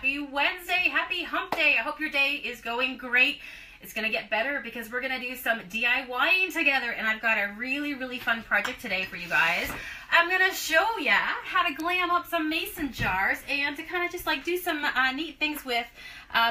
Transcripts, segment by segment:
Happy Wednesday, happy hump day. I hope your day is going great. It's going to get better because we're going to do some DIYing together, and I've got a really fun project today for you guys. I'm going to show you how to glam up some mason jars and to kind of just like do some neat things with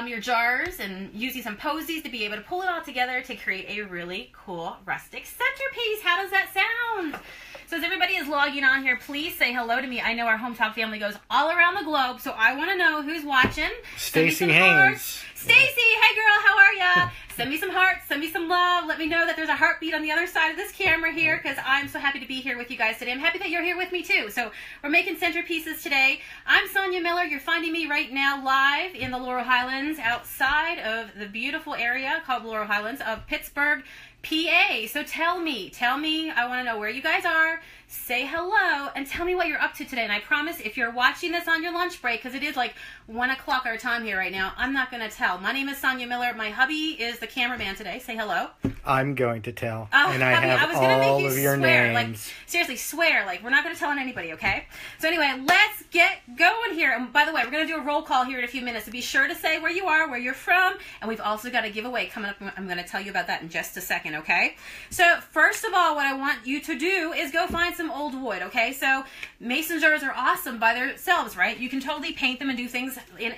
your jars and using some posies to be able to pull it all together to create a really cool rustic centerpiece. How does that sound? So as everybody is logging on here, please say hello to me. I know our Hometalk family goes all around the globe, so I want to know who's watching. Stacy Haynes. Stacy, hey girl, how are ya? Send me some hearts, send me some love. Let me know that there's a heartbeat on the other side of this camera here because I'm so happy to be here with you guys today. I'm happy that you're here with me too. So we're making centerpieces today. I'm Sonia Miller. You're finding me right now live in the Laurel Highlands outside of the beautiful area called Laurel Highlands of Pittsburgh, PA. So tell me, I want to know where you guys are. Say hello and tell me what you're up to today. And I promise if you're watching this on your lunch break, because it is like 1 o'clock our time here right now, I'm not going to tell. My name is Sonia Miller. My hubby is the cameraman today. Say hello. I'm going to tell. Oh, and I hubby, have I was gonna all make you of your swear. names. Like, seriously, swear. Like, we're not going to tell on anybody, okay? So anyway, let's get going here. And by the way, we're going to do a roll call here in a few minutes. So be sure to say where you are, where you're from. And we've also got a giveaway coming up. I'm going to tell you about that in just a second, okay? So first of all, what I want you to do is go find some old wood, okay? So mason jars are awesome by themselves, right? You can totally paint them and do things in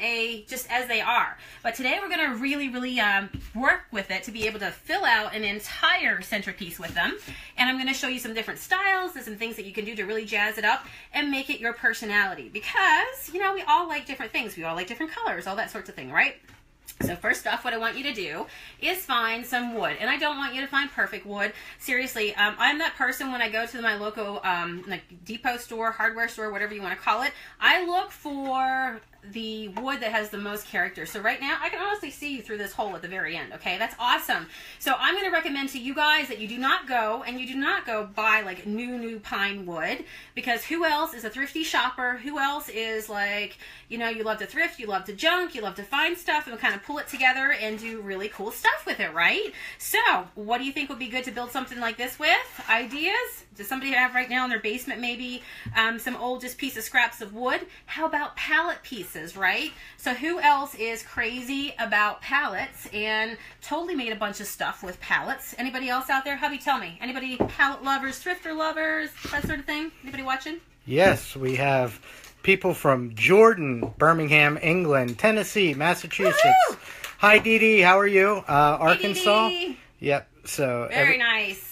just as they are. But today we're going to really work with it to be able to fill out an entire centerpiece with them. And I'm going to show you some different styles and some things that you can do to really jazz it up and make it your personality. Because, you know, we all like different things. We all like different colors, all that sorts of thing, right? So first off, what I want you to do is find some wood. And I don't want you to find perfect wood. Seriously, I'm that person when I go to my local like depot store, hardware store, whatever you want to call it. I look for the wood that has the most character. So right now, I can honestly see you through this hole at the very end, okay? That's awesome. So I'm going to recommend to you guys that you do not go buy like new pine wood, because who else is a thrifty shopper? Who else is like, you know, you love to thrift, you love to junk, you love to find stuff and kind of pull it together and do really cool stuff with it, right? So what do you think would be good to build something like this with? Ideas? Does somebody have right now in their basement maybe some old just piece of scraps of wood? How about pallet pieces, right? So who else is crazy about pallets and totally made a bunch of stuff with pallets? Anybody else out there? Hubby, tell me. Anybody pallet lovers, thrifter lovers, that sort of thing? Anybody watching? Yes, we have people from Jordan, Birmingham, England, Tennessee, Massachusetts. Woo! Hi, Dee Dee. How are you? Arkansas? Dee Dee. Yep. So very nice.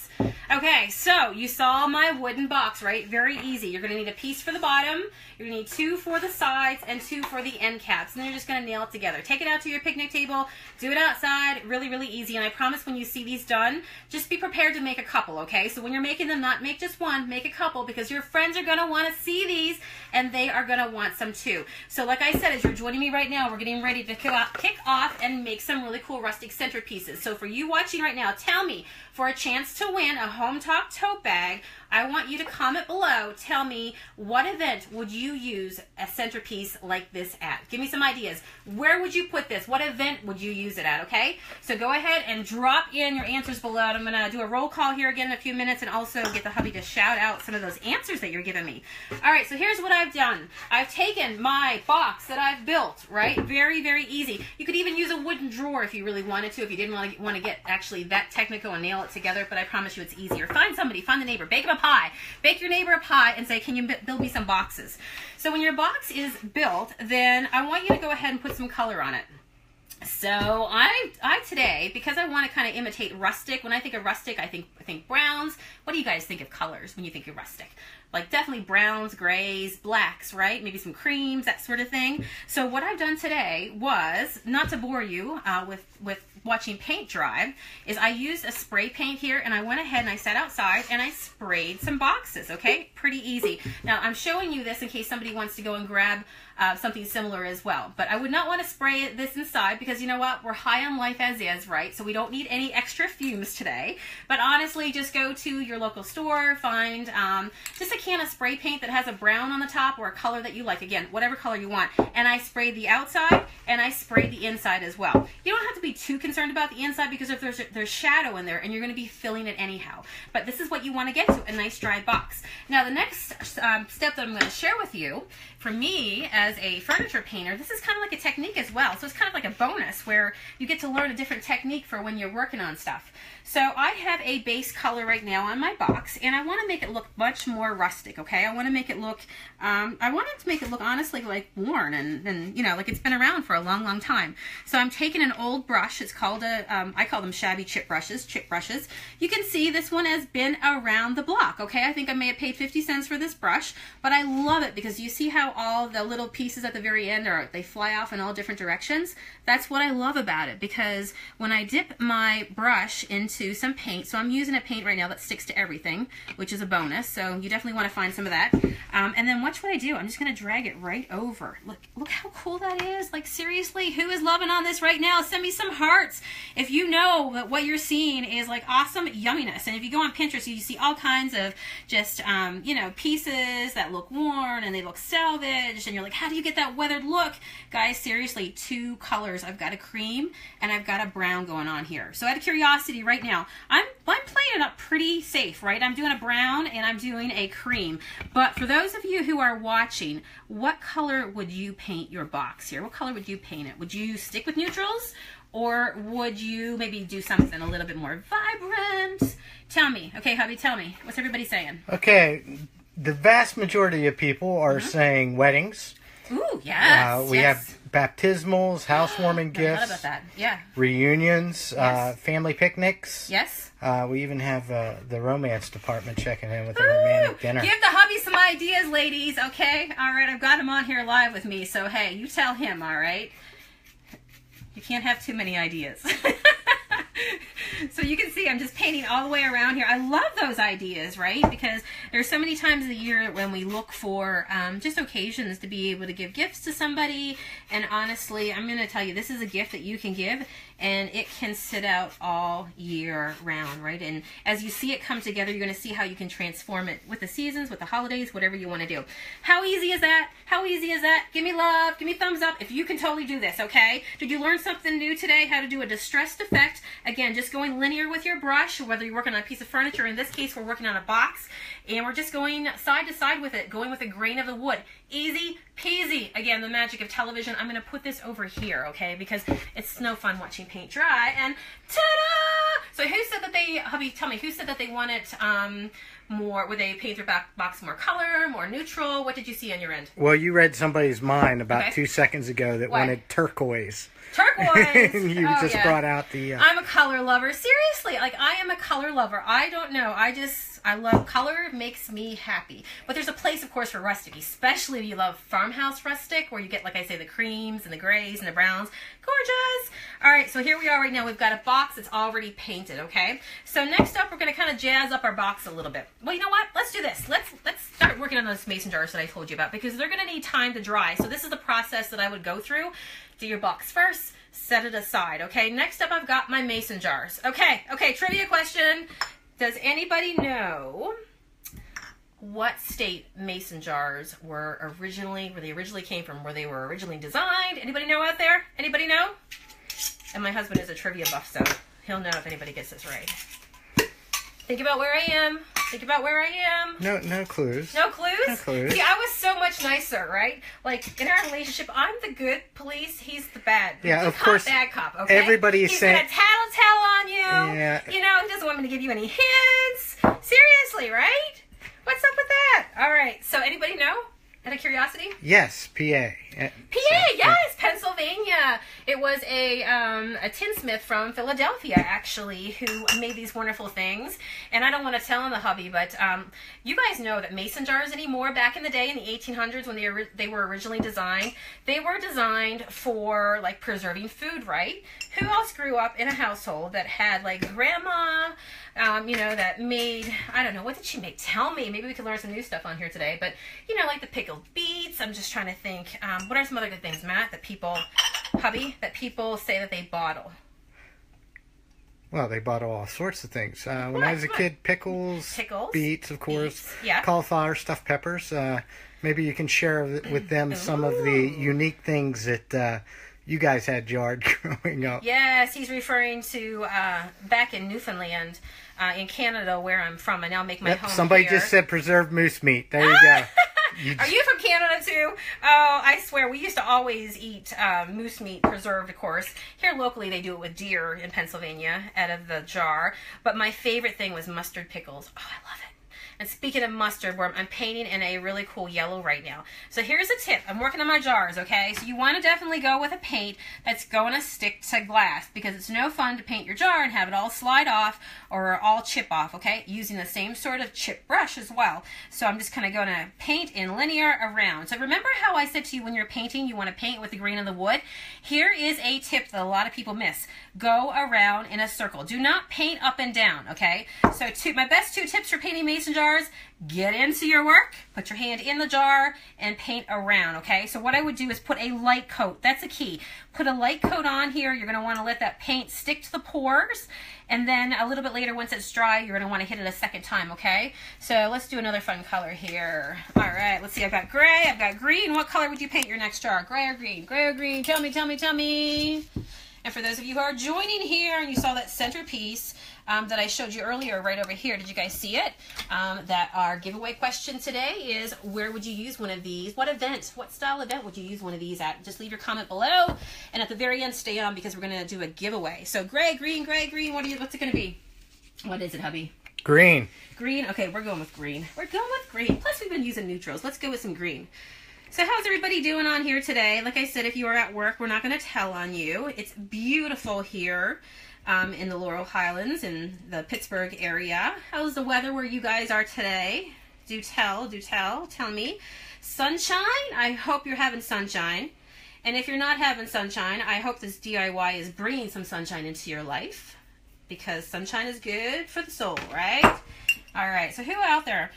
Okay, so you saw my wooden box, right? Very easy. You're going to need a piece for the bottom. You're going to need 2 for the sides and 2 for the end caps. And then you're just going to nail it together. Take it out to your picnic table. Do it outside. Really easy. And I promise when you see these done, just be prepared to make a couple, okay? So when you're making them, not make just one, make a couple, because your friends are going to want to see these and they are going to want some too. So like I said, as you're joining me right now, we're getting ready to kick off and make some really cool rustic centerpieces. So for you watching right now, tell me, for a chance to win a Hometalk tote bag, I want you to comment below. Tell me, what event would you use a centerpiece like this at? Give me some ideas. Where would you put this? What event would you use it at, okay? So go ahead and drop in your answers below. And I'm going to do a roll call here again in a few minutes and also get the hubby to shout out some of those answers that you're giving me. All right, so here's what I've done. I've taken my box that I've built, right? Very easy. You could even use a wooden drawer if you really wanted to, if you didn't want to get actually that technical and nail it together, but I promise you it's easier. Find somebody, find the neighbor, bake them a pie. Bake your neighbor a pie and say, can you build me some boxes? So when your box is built, then I want you to go ahead and put some color on it. So I today, because I want to kind of imitate rustic, when I think of rustic, I think browns. What do you guys think of colors when you think of rustic? Like definitely browns, grays, blacks, right? Maybe some creams, that sort of thing. So what I've done today was, not to bore you with watching paint dry, is I used a spray paint here and I went ahead and I sat outside and I sprayed some boxes, okay? Pretty easy. Now I'm showing you this in case somebody wants to go and grab something similar as well. But I would not want to spray this inside because you know what? We're high on life as is, right? So we don't need any extra fumes today. But honestly, just go to your local store, find just a can of spray paint that has a brown on the top or a color that you like. Again, whatever color you want. And I sprayed the outside and I sprayed the inside as well. You don't have to be too concerned concerned about the inside because if there's shadow in there, and you're going to be filling it anyhow. But this is what you want to get to, a nice dry box. Now, the next step that I'm going to share with you, for me as a furniture painter, this is kind of like a technique as well. So it's kind of like a bonus where you get to learn a different technique for when you're working on stuff. So I have a base color right now on my box, and I want to make it look much more rustic, okay? I want to make it look, honestly like worn and you know, like it's been around for a long, long time. So I'm taking an old brush. It's called I call them shabby chip brushes. You can see this one has been around the block, okay? I think I may have paid 50 cents for this brush, but I love it because you see how all the little pieces at the very end they fly off in all different directions. That's what I love about it, because when I dip my brush into some paint, so I'm using a paint right now that sticks to everything, which is a bonus, so you definitely want to find some of that. And then watch what I do. I'm just going to drag it right over. Look how cool that is. Like, seriously, who is loving on this right now? Send me some hearts if you know that what you're seeing is like awesome yumminess. And if you go on Pinterest, you see all kinds of just you know, pieces that look worn and they look salvaged, and you're like, how do you get that weathered look? Guys, seriously, 2 colors. I've got a cream and I've got a brown going on here. So out of curiosity right now, I'm playing it up pretty safe, right? I'm doing a brown and I'm doing a cream. But for those of you who are watching, what color would you paint your box here? What color would you paint it? Would you stick with neutrals, or would you maybe do something a little bit more vibrant? Tell me. Okay, hubby, tell me. What's everybody saying? Okay, the vast majority of people are saying weddings. Ooh, yes. We have baptismals, housewarming gifts. I thought about that. Yeah. Reunions, Yes. family picnics. Yes. We even have the romance department checking in with a romantic dinner. Give the hubby some ideas, ladies, okay? All right, I've got him on here live with me, so hey, you tell him, all right? You can't have too many ideas. So you can see I'm just painting all the way around here. I love those ideas, right? Because there's so many times of the year when we look for just occasions to be able to give gifts to somebody. And honestly, I'm going to tell you, this is a gift that you can give, and it can sit out all year round, right? And as you see it come together, you're going to see how you can transform it with the seasons, with the holidays, whatever you want to do. How easy is that? How easy is that? Give me love. Give me thumbs up if you can totally do this, okay? Did you learn something new today? How to do a distressed effect. Again, just going linear with your brush, whether you're working on a piece of furniture. In this case, we're working on a box, and we're just going side to side with it, going with the grain of the wood. Easy peasy. Again, the magic of television. I'm going to put this over here, okay, because it's no fun watching paint dry. And ta-da! So who said that they, hubby, tell me, who said that they wanted more, would they paint their box more color, more neutral? What did you see on your end? Well, you read somebody's mind about 2 seconds ago that wanted turquoise. Turquoise! You just brought out the... I'm a color lover. Seriously, like, I am a color lover. I don't know. I love color. It makes me happy. But there's a place, of course, for rustic, especially if you love farmhouse rustic, where you get, like I say, the creams and the grays and the browns. Gorgeous! All right, so here we are right now. We've got a box that's already painted, okay? So next up, we're going to kind of jazz up our box a little bit. Well, you know what? Let's do this. Let's start working on those mason jars that I told you about, because they're going to need time to dry. So this is the process that I would go through. Do your box first, set it aside, okay? Next up, I've got my mason jars. Okay, trivia question. Does anybody know what state mason jars were originally, where they originally came from, where they were originally designed? Anybody know out there? Anybody know? And my husband is a trivia buff, so he'll know if anybody gets this right. Think about where I am. Think about where I am. No clues. No clues? No clues. See, I was so much nicer, right? Like, in our relationship, I'm the good police, he's the bad. Yeah, good of cop, course. Bad cop, okay? Everybody's saying... He's gonna tattletale on you. Yeah. You know, he doesn't want me to give you any hints. Seriously, right? What's up with that? All right, so anybody know? Out of curiosity? Yes, PA. PA, yes, Pennsylvania. It was a tinsmith from Philadelphia, actually, who made these wonderful things. And I don't want to tell on the hubby, but you guys know that mason jars anymore, back in the day in the 1800s when they were originally designed, they were designed for, like, preserving food, right? Who else grew up in a household that had, like, grandma, you know, that made, I don't know, what did she make? Tell me. Maybe we could learn some new stuff on here today. But, you know, like the pickled beets. I'm just trying to think. What are some other good things, Matt, that people, hubby, that people say that they bottle? Well, they bottle all sorts of things. When I was a kid, pickles, beets, of course, beets, yeah. Cauliflower, stuffed peppers. Maybe you can share with them some of the unique things that you guys had yard growing up. Yes, he's referring to back in Newfoundland, in Canada, where I'm from. I now make my home Somebody here. just said preserved moose meat. There you go. Are you from Canada too? Oh, I swear, we used to always eat moose meat, preserved, of course. Here locally, they do it with deer in Pennsylvania, out of the jar. But my favorite thing was mustard pickles. Oh, I love it. And speaking of mustard, I'm painting in a really cool yellow right now. So here's a tip. I'm working on my jars, okay? So you want to definitely go with a paint that's going to stick to glass, because it's no fun to paint your jar and have it all slide off or all chip off, okay? Using the same sort of chip brush as well. So I'm just kind of going to paint in linear around. So remember how I said to you when you're painting, you want to paint with the grain of the wood? Here is a tip that a lot of people miss. Go around in a circle. Do not paint up and down, okay? So my best 2 tips for painting mason jars: get into your work, put your hand in the jar, and paint around, okay? So what I would do is put a light coat. That's a key. Put a light coat on here. You're going to want to let that paint stick to the pores, and then a little bit later, once it's dry, you're going to want to hit it a second time, okay? So let's do another fun color here. All right, let's see. I've got gray, I've got green. What color would you paint your next jar? Gray or green? Gray or green? Tell me, tell me, tell me. And for those of you who are joining here and you saw that centerpiece that I showed you earlier right over here, did you guys see it? That our giveaway question today is, where would you use one of these? What event, what style event would you use one of these at? Just leave your comment below, and at the very end, stay on, because we're going to do a giveaway. So gray, green, what's it going to be? What is it, hubby? Green. Green? Okay, we're going with green. We're going with green. Plus, we've been using neutrals. Let's go with some green. So how's everybody doing on here today? Like I said, if you are at work, we're not going to tell on you. It's beautiful here in the Laurel Highlands in the Pittsburgh area. How's the weather where you guys are today? Do tell me. Sunshine? I hope you're having sunshine. And if you're not having sunshine, I hope this DIY is bringing some sunshine into your life, because sunshine is good for the soul, right? All right, so who out there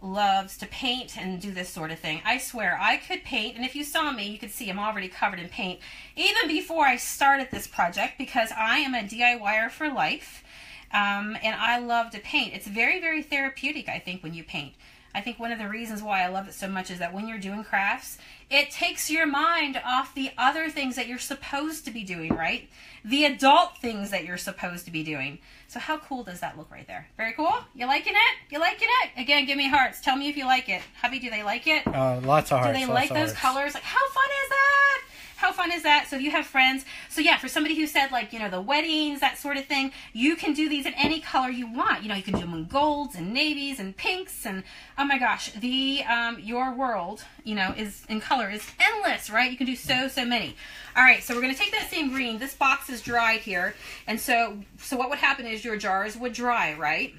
loves to paint and do this sort of thing? I swear I could paint, and if you saw me, you could see I'm already covered in paint even before I started this project, because I am a DIYer for life, and I love to paint. It's very, very therapeutic, I think, when you paint. I think one of the reasons why I love it so much is that when you're doing crafts, it takes your mind off the other things that you're supposed to be doing, right? The adult things that you're supposed to be doing. So how cool does that look right there? Very cool? You liking it? You liking it? Again, give me hearts. Tell me if you like it. Hubby, do they like it? Lots of hearts. Do they like those colors? Like, how fun is that? How fun is that? So if you have friends, so yeah, for somebody who said, like, you know, the weddings, that sort of thing, you can do these in any color you want. You know, you can do them in golds and navies and pinks, and oh my gosh, your world, you know, is in color is endless, right? You can do so many. All right, so we're going to take that same green. This box is dried here, and so what would happen is your jars would dry, right?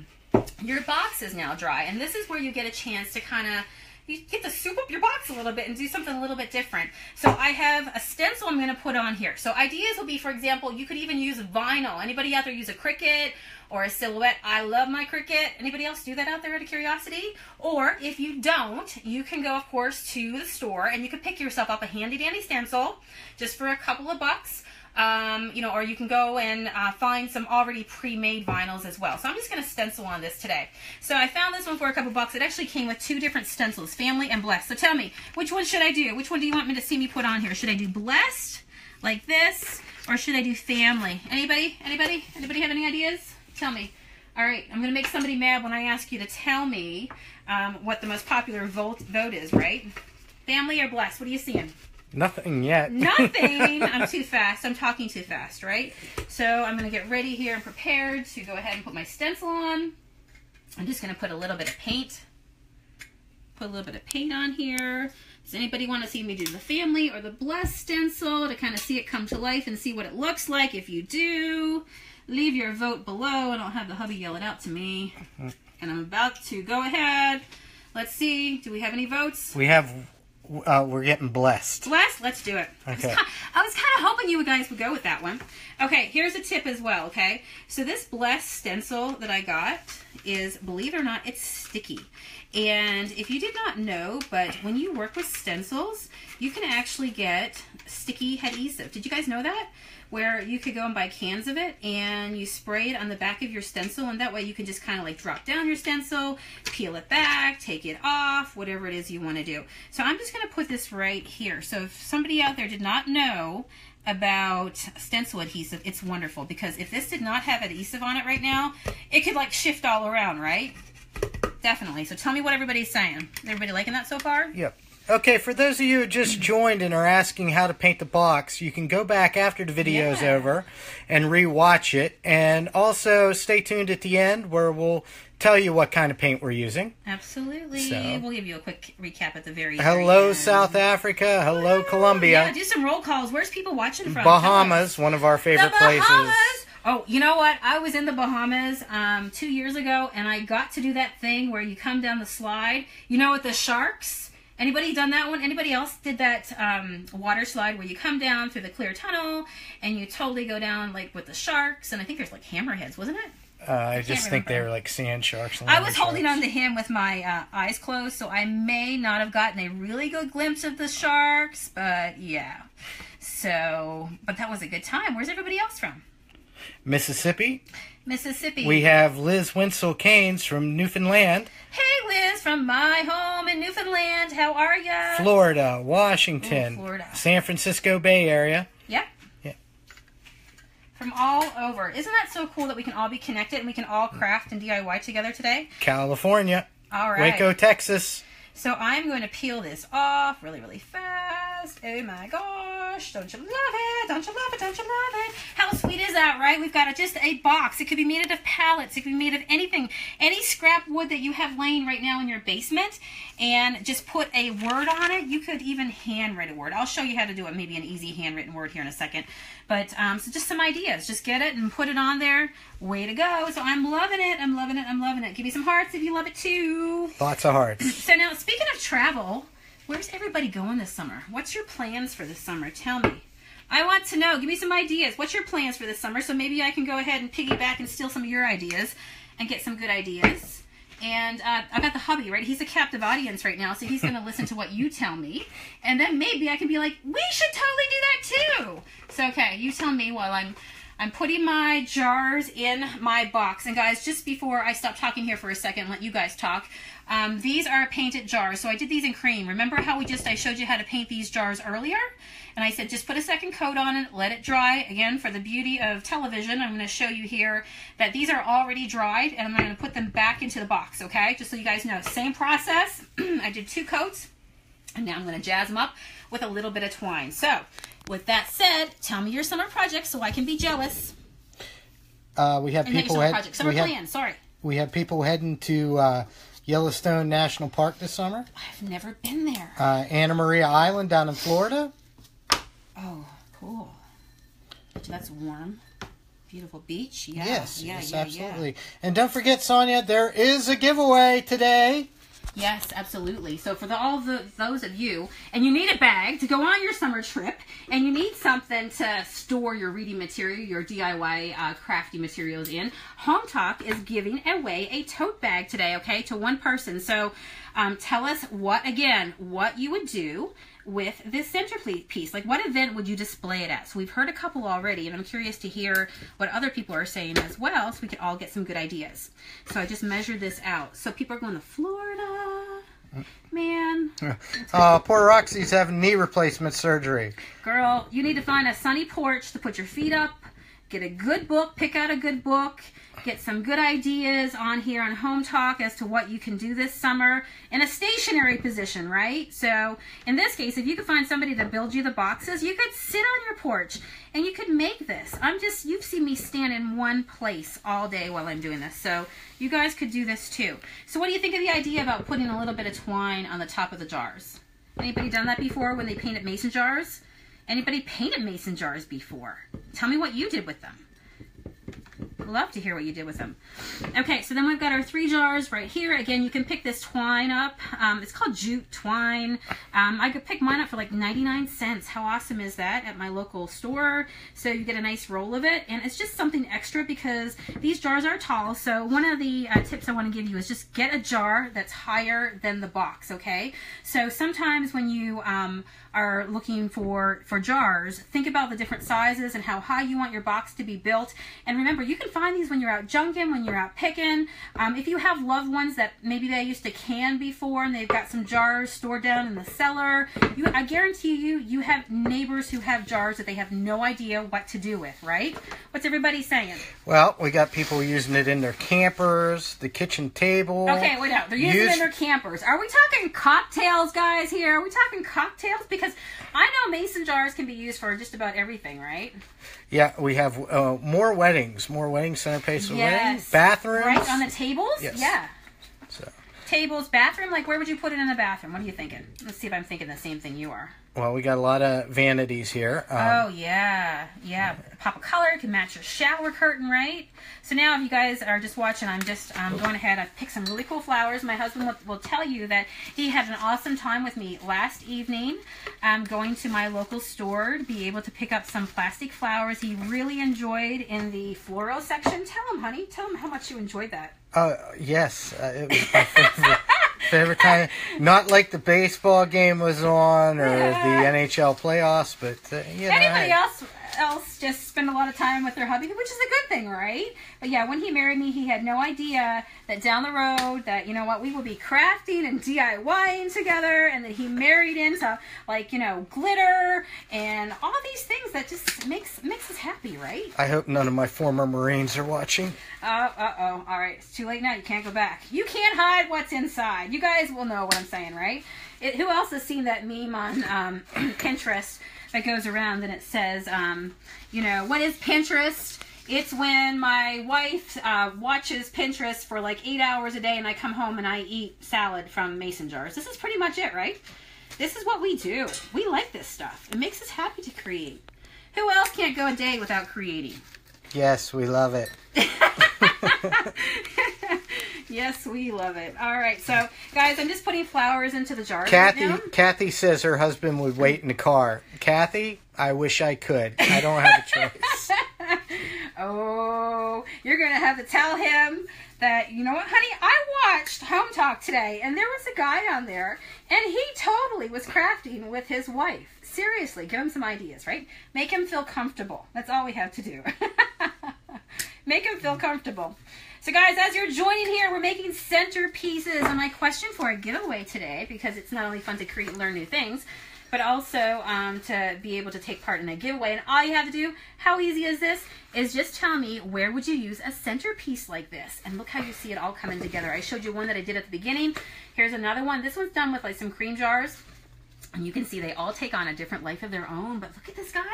Your box is now dry, and this is where you get a chance to kind of, you get to soup up your box a little bit and do something a little bit different. So I have a stencil I'm going to put on here. So ideas will be, for example, you could even use vinyl. Anybody out there use a Cricut or a Silhouette? I love my Cricut. Anybody else do that out there out of curiosity? Or if you don't, you can go, of course, to the store and you can pick yourself up a handy dandy stencil just for a couple of bucks. You know, or you can go and find some already pre-made vinyls as well. So I'm just going to stencil on this today. So I found this one for a couple bucks. It actually came with 2 different stencils, Family and Blessed. So tell me, which one should I do? Which one do you want me to see me put on here? Should I do Blessed, like this, or should I do Family? Anybody? Anybody? Anybody have any ideas? Tell me. All right, I'm going to make somebody mad when I ask you to tell me what the most popular vote is, right? Family or Blessed? What are you seeing? Nothing yet. Nothing. I'm too fast. I'm talking too fast, right? So I'm going to get ready here and prepared to go ahead and put my stencil on. I'm just going to put a little bit of paint. Put a little bit of paint on here. Does anybody want to see me do the Family or the Blessed stencil to kind of see it come to life and see what it looks like? If you do, leave your vote below. I don't have the hubby yell it out to me. And I'm about to go ahead. Let's see. Do we have any votes? We have... we're getting Blessed. Blessed? Let's do it. Okay. I was kind of hoping you guys would go with that one. Okay, here's a tip as well, okay? So this Blessed stencil that I got is, believe it or not, it's sticky. And if you did not know, but when you work with stencils, you can actually get sticky adhesive. Did you guys know that? Where you could go and buy cans of it and you spray it on the back of your stencil, and that way you can just kind of like drop down your stencil, peel it back, take it off, whatever it is you want to do. So I'm just going to put this right here. So if somebody out there did not know about stencil adhesive, it's wonderful, because if this did not have adhesive on it right now, it could like shift all around, right? Definitely. So tell me what everybody's saying. Everybody liking that so far? Yep. Okay, for those of you who just joined and are asking how to paint the box, you can go back after the video's over and re-watch it. And also stay tuned at the end where we'll tell you what kind of paint we're using. Absolutely. So, we'll give you a quick recap at the very Hello, end. South Africa. Hello, Colombia. Yeah, do some roll calls. Where's people watching from? Bahamas, one of our favorite places. Oh, you know what? I was in the Bahamas 2 years ago, and I got to do that thing where you come down the slide, you know, with the sharks. Anybody done that one? Anybody else did that water slide where you come down through the clear tunnel and you totally go down like with the sharks? And I think there's like hammerheads, wasn't it? I just think they were like sand sharks. I was holding on to him with my eyes closed, so I may not have gotten a really good glimpse of the sharks, but yeah. So, but that was a good time. Where's everybody else from? Mississippi. We have Liz Winsell-Keynes from Newfoundland. Hey, Liz, from my home in Newfoundland. How are ya? Florida, Washington, Florida. San Francisco Bay Area. Yep. Yeah. From all over. Isn't that so cool that we can all be connected and we can all craft and DIY together today? California. All right. Waco, Texas. So I'm going to peel this off really, really fast. Oh my gosh. Don't you love it? Don't you love it? Don't you love it? How sweet is that, right? We've got just a box. It could be made out of pallets. It could be made of anything. Any scrap wood that you have laying right now in your basement, and just put a word on it. You could even handwrite a word. I'll show you how to do it, maybe an easy handwritten word here in a second. But so just some ideas. Just get it and put it on there. Way to go. So I'm loving it. I'm loving it. I'm loving it. Give me some hearts if you love it too. Lots of hearts. So now, speaking of travel, where's everybody going this summer? What's your plans for this summer? Tell me. I want to know. Give me some ideas. What's your plans for this summer? So maybe I can go ahead and piggyback and steal some of your ideas and get some good ideas. And I've got the hubby, right? He's a captive audience right now, so he's going to listen to what you tell me. And then maybe I can be like, we should totally do that too. So, okay, you tell me while I'm putting my jars in my box. And guys, just before I stop talking here for a second and let you guys talk, these are painted jars. So I did these in cream. Remember how I showed you how to paint these jars earlier? And I said, just put a second coat on it, let it dry. Again, for the beauty of television, I'm going to show you here that these are already dried, and I'm going to put them back into the box, okay? Just so you guys know. Same process. I did 2 coats, and now I'm going to jazz them up with a little bit of twine. So, with that said, tell me your summer projects so I can be jealous. We have people We have people heading to Yellowstone National Park this summer. I've never been there. Anna Maria Island down in Florida. Oh, cool. That's warm. Beautiful beach. Yeah. Yes, absolutely. Yeah. And don't forget, Sonia, there is a giveaway today. Yes, absolutely. So for those of you, and you need a bag to go on your summer trip, and you need something to store your reading material, your DIY crafty materials in, Hometalk is giving away a tote bag today, okay, to one person. So tell us what you would do with this centerpiece. Like, what event would you display it at? So we've heard a couple already, and I'm curious to hear what other people are saying as well, so we could all get some good ideas. So I just measured this out. So people are going to Florida. Man. Poor Roxy's having knee replacement surgery. Girl, you need to find a sunny porch to put your feet up, get a good book, pick out a good book, get some good ideas on here on Hometalk as to what you can do this summer in a stationary position, right? So in this case, if you could find somebody to build you the boxes, you could sit on your porch and you could make this. You've seen me stand in one place all day while I'm doing this. So you guys could do this too. So what do you think of the idea about putting a little bit of twine on the top of the jars? Anybody done that before when they painted mason jars? Anybody painted mason jars before? Tell me what you did with them. love to hear what you did with them. Okay, so then we've got our 3 jars right here. Again, you can pick this twine up. It's called jute twine. I could pick mine up for like 99 cents. How awesome is that at my local store? So you get a nice roll of it, and it's just something extra because these jars are tall. So one of the tips I want to give you is just get a jar that's higher than the box, okay? So sometimes when you are looking for jars, think about the different sizes and how high you want your box to be built. And remember, you can find these when you're out junking, when you're out picking. If you have loved ones that maybe they used to can before and they've got some jars stored down in the cellar, I guarantee you have neighbors who have jars that they have no idea what to do with, right? What's everybody saying? Well, we got people using it in their campers, the kitchen table. Okay, wait out. They're using it in their campers. Are we talking cocktails, guys, here? Are we talking cocktails? Because I know mason jars can be used for just about everything, right? Yeah, we have more weddings, centerpiece weddings, bathrooms. Right, on the tables? Yes. Yeah. So. Tables, bathroom, like where would you put it in the bathroom? What are you thinking? Let's see if I'm thinking the same thing you are. Well, we got a lot of vanities here. Oh, yeah. Yeah. Pop of color can match your shower curtain, right? So now if you guys are just watching, I'm just going ahead. I've picked some really cool flowers. My husband will tell you that he had an awesome time with me last evening going to my local store to be able to pick up some plastic flowers. He really enjoyed in the floral section. Tell him, honey. Tell him how much you enjoyed that. Yes. It was my favorite time. Not like the baseball game was on or the NHL playoffs, but you know. Anybody else just spend a lot of time with their hubby, which is a good thing, right? But yeah, when he married me, he had no idea that down the road that, you know what, we would be crafting and DIYing together, and that he married into, like, you know, glitter and all these things that just makes us happy, right? I hope none of my former Marines are watching. Uh-oh. All right, it's too late now. You can't go back. You can't hide what's inside. You guys will know what I'm saying, right? Who else has seen that meme on Pinterest that goes around and it says, you know, what is Pinterest? It's when my wife watches Pinterest for like 8 hours a day and I come home and I eat salad from mason jars. This is pretty much it, right? This is what we do. We like this stuff. It makes us happy to create. Who else can't go a day without creating? Yes, we love it. Yes, we love it. All right, so guys, I'm just putting flowers into the jar right now. Kathy says her husband would wait in the car. Kathy, I wish I could. I don't have a choice. Oh, you're going to have to tell him that, you know what, honey, I watched Hometalk today, and there was a guy on there, and he totally was crafting with his wife. Seriously, give him some ideas, right? Make him feel comfortable. That's all we have to do. Make him feel comfortable. So guys, as you're joining here, we're making centerpieces. And my question for a giveaway today, because it's not only fun to create and learn new things, but also to be able to take part in a giveaway. And all you have to do, how easy is this, is just tell me where would you use a centerpiece like this. And look how you see it all coming together. I showed you one that I did at the beginning. Here's another one. This one's done with like some cream jars. And you can see they all take on a different life of their own. But look at this, guys.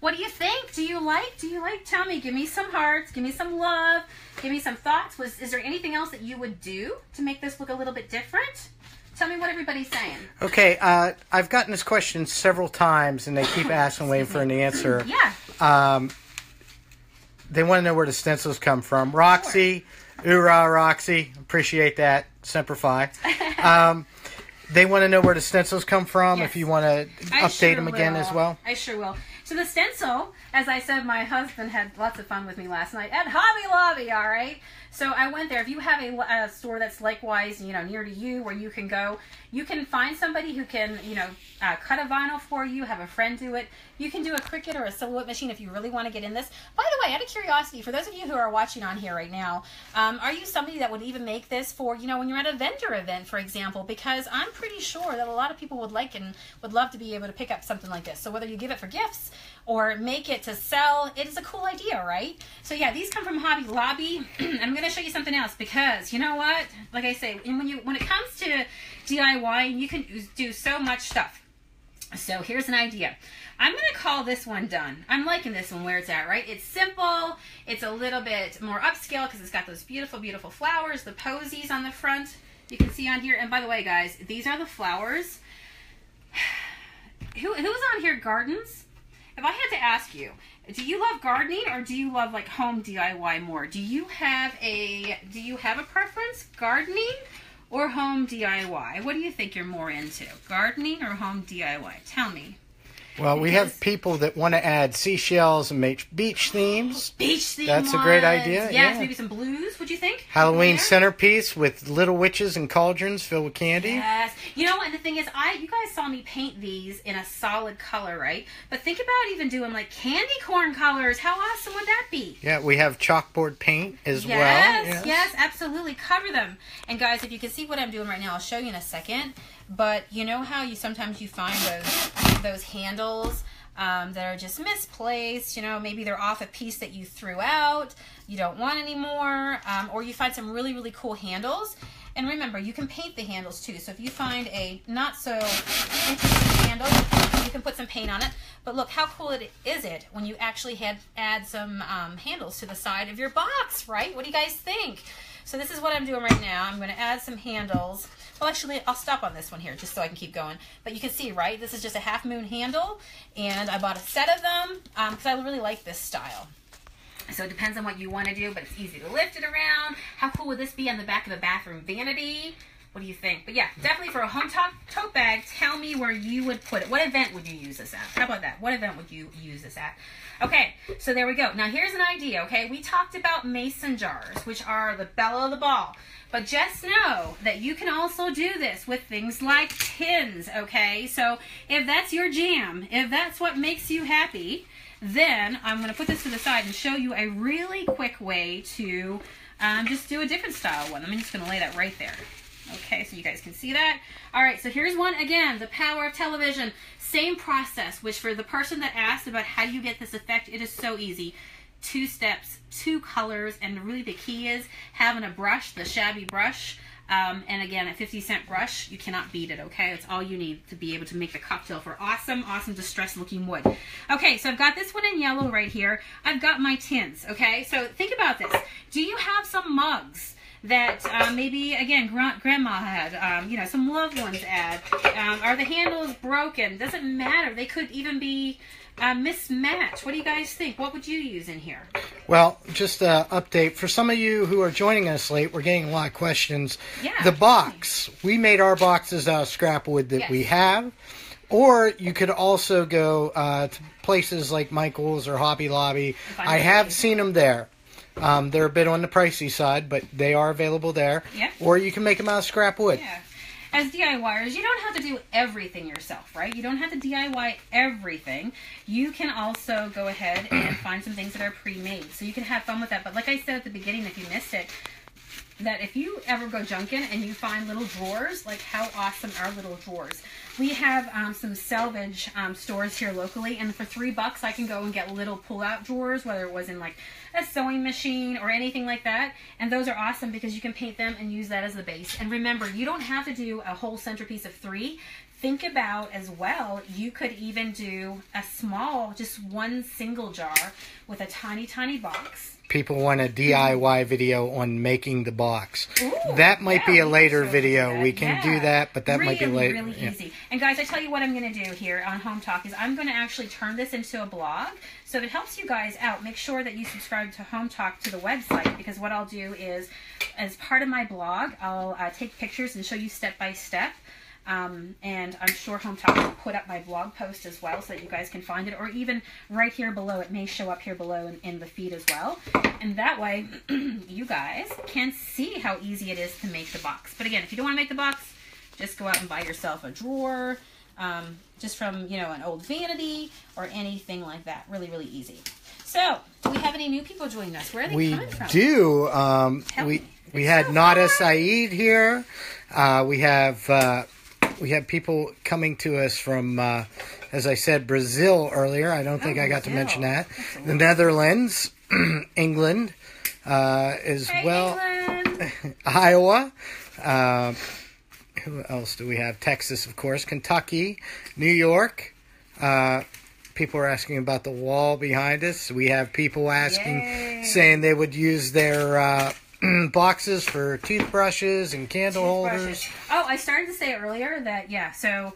What do you think? Do you like? Tell me. Give me some hearts. Give me some love. Give me some thoughts. Is there anything else that you would do to make this look a little bit different? Tell me what everybody's saying. Okay, I've gotten this question several times, and they keep asking, waiting for an answer. Yeah. They want to know where the stencils come from. Roxy, hoorah, Roxy. Appreciate that. Semper Fi. They want to know where the stencils come from, if you want to update them again as well. I sure will. So the stencil, as I said, my husband had lots of fun with me last night at Hobby Lobby, all right? So I went there. If you have a store that's likewise, you know, near to you where you can go, you can find somebody who can, you know, cut a vinyl for you, have a friend do it. You can do a Cricut or a silhouette machine if you really want to get in this. By the way, out of curiosity, for those of you who are watching on here right now, are you somebody that would even make this for, you know, when you're at a vendor event, for example? Because I'm pretty sure that a lot of people would like and would love to be able to pick up something like this. So whether you give it for gifts or make it to sell, it is a cool idea, right? So yeah, these come from Hobby Lobby. I'm going to show you something else because, you know what? Like I say, when it comes to DIY, you can do so much stuff. So here's an idea. I'm going to call this one done. I'm liking this one where it's at, right? It's simple. It's a little bit more upscale because it's got those beautiful, beautiful flowers, the posies on the front. You can see on here. And by the way, guys, these are the flowers. Who's on here gardens? if I had to ask you, do you love gardening or do you love like home DIY more? Do you have a preference, gardening or home DIY? What do you think you're more into, gardening or home DIY? Tell me. Well, we have people that want to add seashells and make beach themes. Beach themes. That's a great idea. Yes, maybe some blues. What'd you think? Halloween centerpiece with little witches and cauldrons filled with candy. Yes. You know, and the thing is, you guys saw me paint these in a solid color, right? But think about even doing like candy corn colors. How awesome would that be? Yeah, we have chalkboard paint as well. Yes, absolutely. Cover them. And guys, if you can see what I'm doing right now, I'll show you in a second. But you know how sometimes you find those handles that are just misplaced, you know, maybe they're off a piece that you threw out, you don't want anymore, or you find some really, really cool handles. And remember, you can paint the handles too. So if you find a not so interesting handle, you can put some paint on it. But look, how cool is it when you actually add some handles to the side of your box, right? What do you guys think? So this is what I'm doing right now. I'm going to add some handles. Well, actually, I'll stop on this one here just so I can keep going. But you can see, right, this is just a half moon handle. And I bought a set of them because I really like this style. So it depends on what you want to do, but it's easy to lift it around. How cool would this be on the back of a bathroom vanity? What do you think? But yeah, definitely for a Hometalk tote bag, tell me where you would put it. What event would you use this at? How about that? What event would you use this at? Okay, so there we go. Now here's an idea, okay? We talked about mason jars, which are the belle of the ball. But just know that you can also do this with things like tins, okay? So if that's your jam, if that's what makes you happy, then I'm going to put this to the side and show you a really quick way to just do a different style one. I'm just going to lay that right there. Okay, so you guys can see that. All right, so here's one again, the power of television. Same process, which for the person that asked about how do you get this effect, it is so easy. 2 steps, 2 colors, and really the key is having a brush, the shabby brush, and again, a 50-cent brush. You cannot beat it, okay? That's all you need to be able to make the cocktail for awesome, awesome distressed looking wood. Okay, so I've got this one in yellow right here. I've got my tins, okay? So think about this. Do you have some mugs that maybe, again, grandma had, you know, some loved ones had? Are the handles broken? Doesn't matter. They could even be mismatched. What do you guys think? What would you use in here? Well, just an update. For some of you who are joining us late, we're getting a lot of questions. Yeah. The box. We made our boxes out of scrap wood that we have. Or you could also go to places like Michael's or Hobby Lobby. I have seen them there. They're a bit on the pricey side, but they are available there. Yeah. Or you can make them out of scrap wood. Yeah. As DIYers, you don't have to do everything yourself, right? You don't have to DIY everything. You can also go ahead and find some things that are pre-made. So you can have fun with that. But like I said at the beginning, if you missed it, that if you ever go junking and you find little drawers, like how awesome are little drawers. We have some salvage stores here locally, and for $3 I can go and get little pull-out drawers, whether it was in like a sewing machine or anything like that. And those are awesome because you can paint them and use that as the base. And remember, you don't have to do a whole centerpiece of 3. Think about as well, you could even do a small, just one single jar with a tiny, tiny box. People want a DIY video on making the box. Ooh, that might be a later video. We can do that, but that might be later. Really easy. And guys, I tell you what I'm going to do here on Hometalk is I'm going to actually turn this into a blog. So if it helps you guys out, make sure that you subscribe to Hometalk to the website, because what I'll do is, as part of my blog, I'll take pictures and show you step by step. And I'm sure Hometalk will put up my blog post as well so that you guys can find it, or even right here below. It may show up here below in the feed as well. And that way, you guys can see how easy it is to make the box. But again, if you don't want to make the box, just go out and buy yourself a drawer, just from, you know, an old vanity or anything like that. Really, really easy. So, do we have any new people joining us? Where are they coming from? We do. We had Nada Saeed here. We have people coming to us from, as I said, Brazil earlier. I don't think I got to mention that. The Netherlands, England, as well. England. Iowa. Who else do we have? Texas, of course. Kentucky, New York. People are asking about the wall behind us. We have people asking, saying they would use their boxes for toothbrushes and candle holders. Oh, I started to say earlier that, yeah, so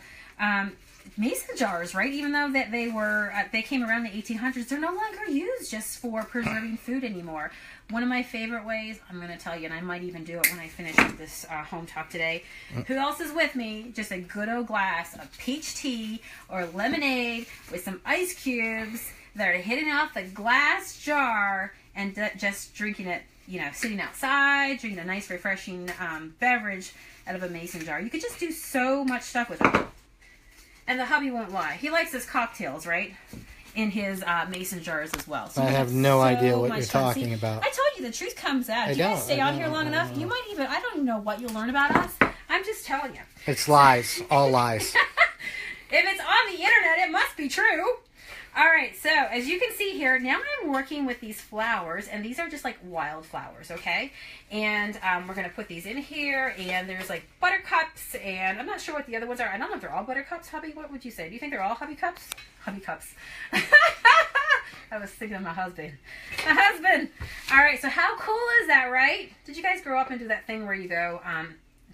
mason jars, right? Even though that they came around in the 1800s, they're no longer used just for preserving food anymore. One of my favorite ways, I'm going to tell you, and I might even do it when I finish with this home talk today. Who else is with me? Just a good old glass of peach tea or lemonade with some ice cubes that are hitting off the glass jar and just drinking it, you know, sitting outside, drinking a nice refreshing beverage out of a mason jar. You could just do so much stuff with it. And the hubby won't lie. He likes his cocktails, right? In his mason jars as well. So I have no idea what you're talking about. I told you the truth comes out. If you guys stay on here long enough, you might even, I don't even know what you'll learn about us. I'm just telling you. It's lies. All lies. If it's on the internet, it must be true. All right, so as you can see here, now I'm working with these flowers, and these are just like wild flowers, okay? And we're going to put these in here, and there's like buttercups, and I'm not sure what the other ones are. I don't know if they're all buttercups, hubby. What would you say? Do you think they're all hubby cups? Hubby cups. I was thinking of my husband. My husband! All right, so how cool is that, right? Did you guys grow up and do that thing where you go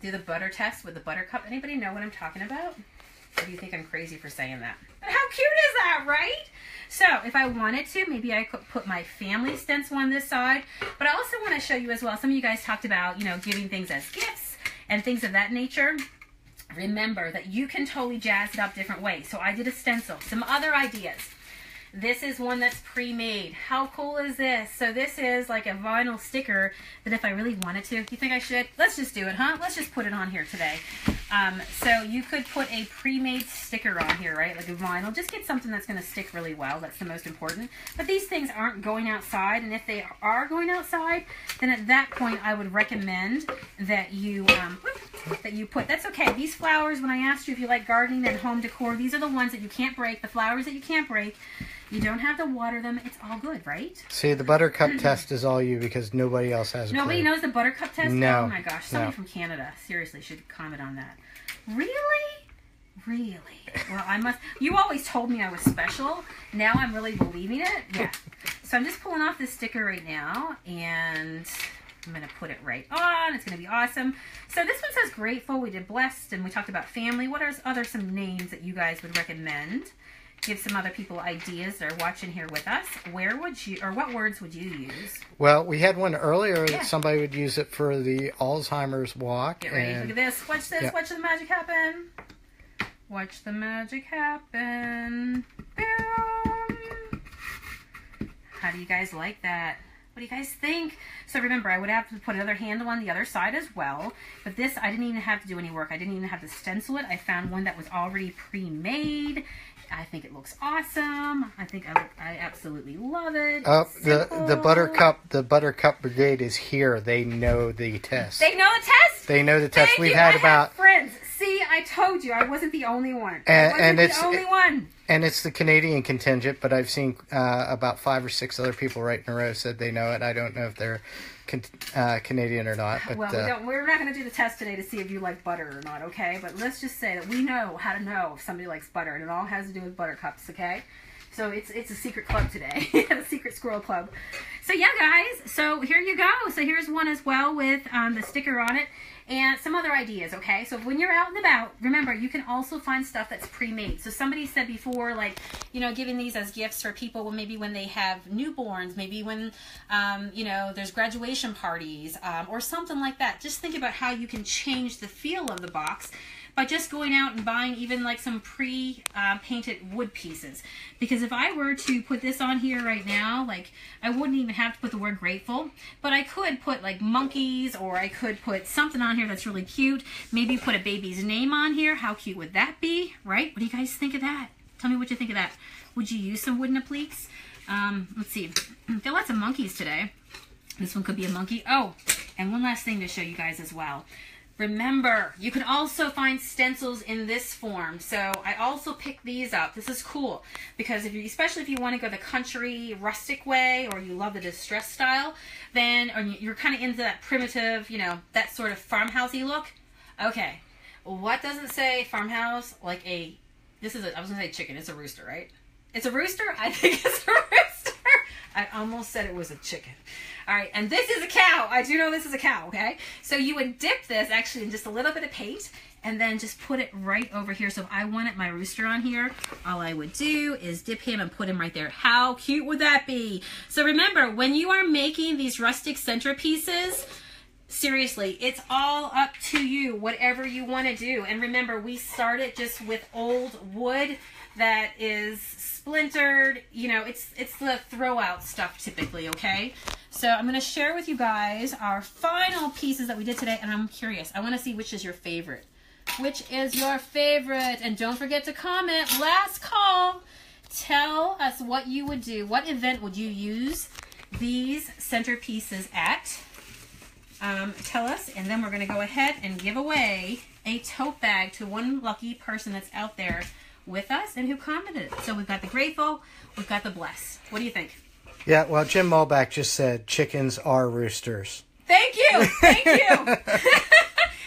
do the butter test with the buttercup? Anybody know what I'm talking about? Or do you think I'm crazy for saying that? But how cute is that, right? So if I wanted to, maybe I could put my family stencil on this side. But I also want to show you as well, some of you guys talked about, you know, giving things as gifts and things of that nature. Remember that you can totally jazz it up different ways. So I did a stencil. Some other ideas. This is one that's pre-made. How cool is this? So this is like a vinyl sticker that if I really wanted to, you think I should? Let's just do it, huh? Let's just put it on here today. So you could put a pre-made sticker on here, right? Like a vinyl. Just get something that's going to stick really well. That's the most important. But these things aren't going outside, and if they are going outside, then at that point I would recommend that you put, that's okay. These flowers, when I asked you if you like gardening and home decor, these are the ones that you can't break, the flowers that you can't break. You don't have to water them. It's all good, right? See, the buttercup test is all you because nobody else has a Nobody clue. knows the buttercup test? No. Oh my gosh, somebody from Canada seriously should comment on that. Really? Really? Well, I must. You always told me I was special. Now I'm really believing it. Yeah. So I'm just pulling off this sticker right now, and I'm going to put it right on. It's going to be awesome. So this one says grateful. We did blessed, and we talked about family. What are some names that you guys would recommend? Give some other people ideas that are watching here with us. Where would you, or what words would you use? Well, we had one earlier that somebody would use it for the Alzheimer's walk. Get ready. Look at this. Watch this. Yeah. Watch the magic happen. Watch the magic happen. Boom. How do you guys like that? What do you guys think? So remember, I would have to put another handle on the other side as well. But this, I didn't even have to do any work. I didn't even have to stencil it. I found one that was already pre-made. I think it looks awesome. I absolutely love it. The buttercup brigade is here. They know the test. They know the test. They know the test. Thank We've you. had about friends. See, I told you I wasn't the only one. And it's the only one. And it's the Canadian contingent, but I've seen about 5 or 6 other people right in a row said they know it. I don't know if they're Canadian or not. But, well, we're not going to do the test today to see if you like butter or not, okay? But let's just say that we know how to know if somebody likes butter, and it all has to do with buttercups, okay? So it's a secret club today, a secret squirrel club. So yeah, guys, so here you go. So here's one as well with the sticker on it. And some other ideas, okay? So when you're out and about, remember, you can also find stuff that's pre-made. So somebody said before, like, you know, giving these as gifts for people maybe when they have newborns, maybe when, you know, there's graduation parties or something like that. Just think about how you can change the feel of the box by just going out and buying even like some pre-painted wood pieces. Because if I were to put this on here right now, like I wouldn't even have to put the word grateful, but I could put like monkeys, or I could put something on here that's really cute. Maybe put a baby's name on here. How cute would that be, right? What do you guys think of that? Tell me what you think of that. Would you use some wooden appliques? Let's see. There are lots of monkeys today. This one could be a monkey. Oh, and one last thing to show you guys as well. Remember, you can also find stencils in this form. So I also picked these up. This is cool because especially if you want to go the country rustic way, or you love the distressed style, then or you're kind of into that primitive, you know, that sort of farmhousey look. Okay, what doesn't say farmhouse like I was gonna say chicken. It's a rooster, right? It's a rooster. I think it's a rooster. I almost said it was a chicken. All right, and this is a cow. I do know this is a cow, okay? So you would dip this actually in just a little bit of paint and then just put it right over here. So if I wanted my rooster on here, all I would do is dip him and put him right there. How cute would that be? So remember, when you are making these rustic centerpieces, seriously, it's all up to you, whatever you want to do. And remember, we started just with old wood that is splintered. You know, it's the throw out stuff typically, okay? So I'm going to share with you guys our final pieces that we did today, and I'm curious. I want to see which is your favorite. Which is your favorite? And don't forget to comment. Last call. Tell us what you would do. What event would you use these centerpieces at? Tell us, and then we're going to go ahead and give away a tote bag to one lucky person that's out there with us and who commented. So we've got the grateful, we've got the blessed. What do you think? Yeah, well, Jim Mulback just said chickens are roosters. Thank you. Thank you.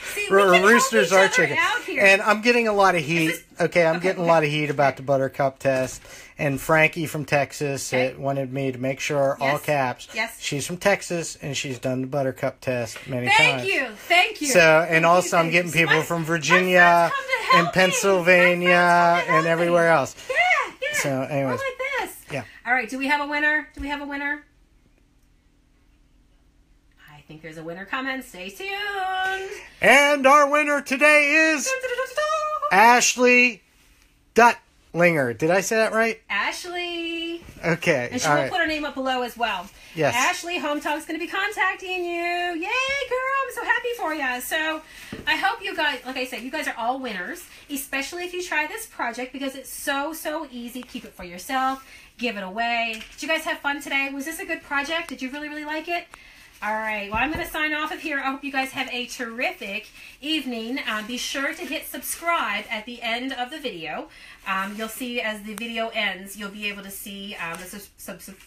See, roosters are chickens. And I'm getting a lot of heat. Okay, I'm getting a lot of heat about the buttercup test. And Frankie from Texas wanted me to make sure, all caps, she's from Texas and she's done the buttercup test many times. Thank you. So, and also I'm getting people from Virginia and Pennsylvania and everywhere else. Yeah. So, anyways. Like this. Yeah. All right, do we have a winner? I think there's a winner coming. Stay tuned. And our winner today is Ashley Duttlinger. Did I say that right? Ashley. Okay. And she will put her name up below as well. Yes. Ashley, Hometalk's going to be contacting you. Yay, girl. I'm so happy for you. So I hope you guys, like I said, you guys are all winners, especially if you try this project because it's so, so easy. Keep it for yourself. Give it away. Did you guys have fun today? Was this a good project? Did you really, really like it? All right, well, I'm going to sign off of here. I hope you guys have a terrific evening. Be sure to hit subscribe at the end of the video. You'll see as the video ends, you'll be able to see the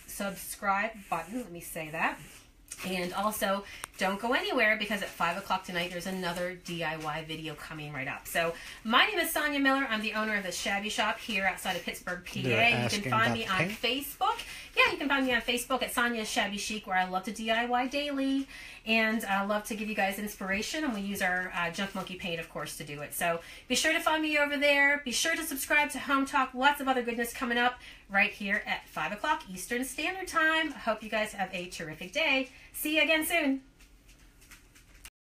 subscribe button. Let me say that. And also, don't go anywhere because at 5 o'clock tonight, there's another DIY video coming right up. So, my name is Sonia Miller. I'm the owner of the Shabby Shop here outside of Pittsburgh, PA. You can find me on Facebook. Yeah, you can find me on Facebook at Sonia's Shabby Chic, where I love to DIY daily. And I love to give you guys inspiration. And we use our Junk Monkey paint, of course, to do it. So, be sure to find me over there. Be sure to subscribe to Hometalk. Lots of other goodness coming up right here at 5 o'clock Eastern Standard Time. I hope you guys have a terrific day. See you again soon.